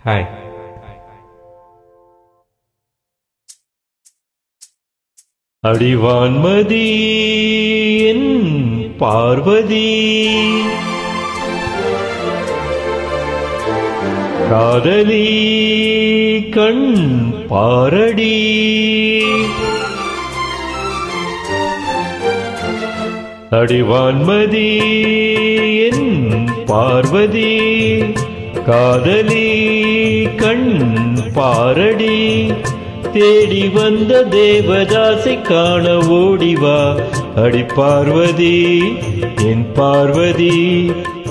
Hi. அடிவான்மதி என் பார்வதி, காதலி கண் பாரடி, அடிவான்மதி என் பார்வதி, காதலி கண் பாரடி, தேடி வந்த தேவதாசை காண ஓடிவா. அடி பார்வதி என் பார்வதி,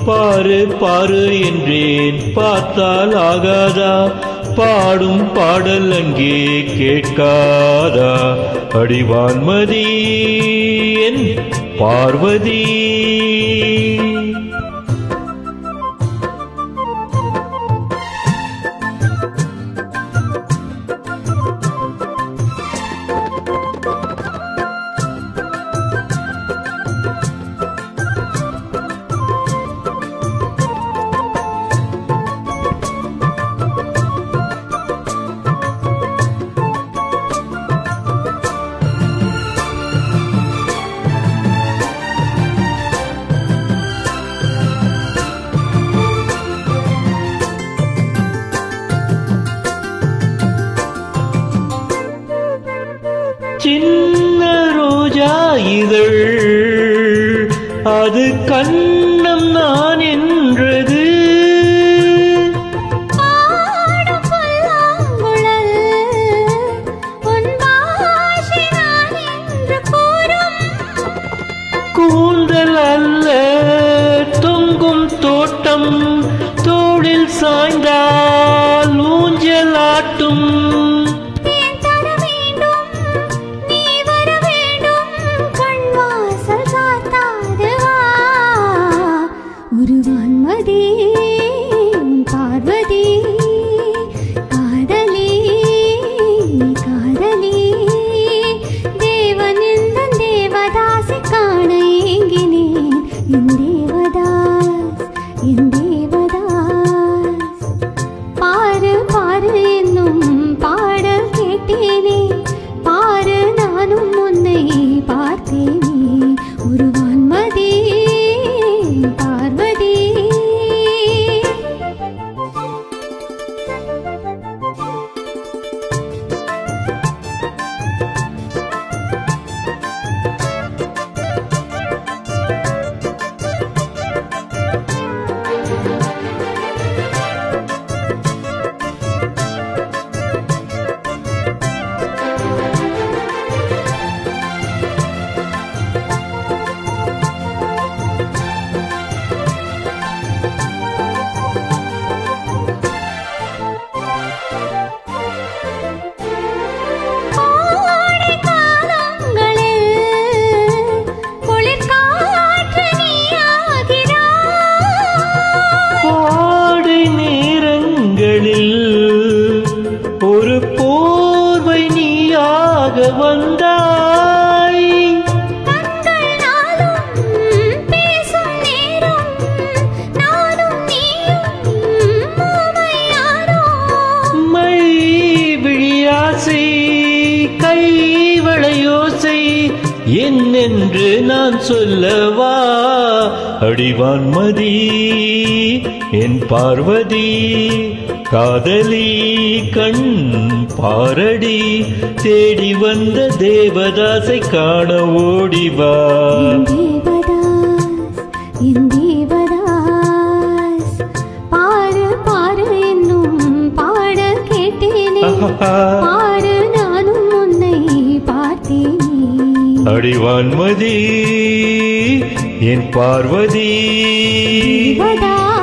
பாரு பாரு என்றேன் பார்த்தால் ஆகாதா, பாடும் பாடல் அங்கே கேட்காதா. அடிவான்மதி என் பார்வதி. சின்ன ரோஜா இதழ் அது கண்ணம் நான் என்றது, கூந்தல் அல்ல தொங்கும் தோட்டம், தோளில் சாய்ந்தால் ஊஞ்சலாட்டும். வான்மதி பார்வதி, காதலி காதலி, தேவன் இந்த தேவதாசை காண ஏங்கினேன். என் தேவதாஸ் என் தேவதாஸ், பாரு பாரு என்னும் பாடல் கேட்டேனே, பாரு நானும் உன்னை பார்த்தேனே. ஒரு வான்மதி பார்வதி. ஒரு போர்வை நீயாக வந்தாய், பேசும் நேரம் நானும் மை விழியாசை கைவளையோசை என்னென்று நான் சொல்லவா. அடிவான்மதி என் பார்வதி, காதலி கண் பாரடி, தேடி வந்த தேவதாசை காண ஓடிவா. தேவதாஸ் என் தேவதாஸ், பாரு பாரு என்னும் பாடல் கேட்டேனே, பாரு நானும் உன்னை பார்த்தேனே. அடிவான்மதி என் பார்வதி. தேவதாஸ்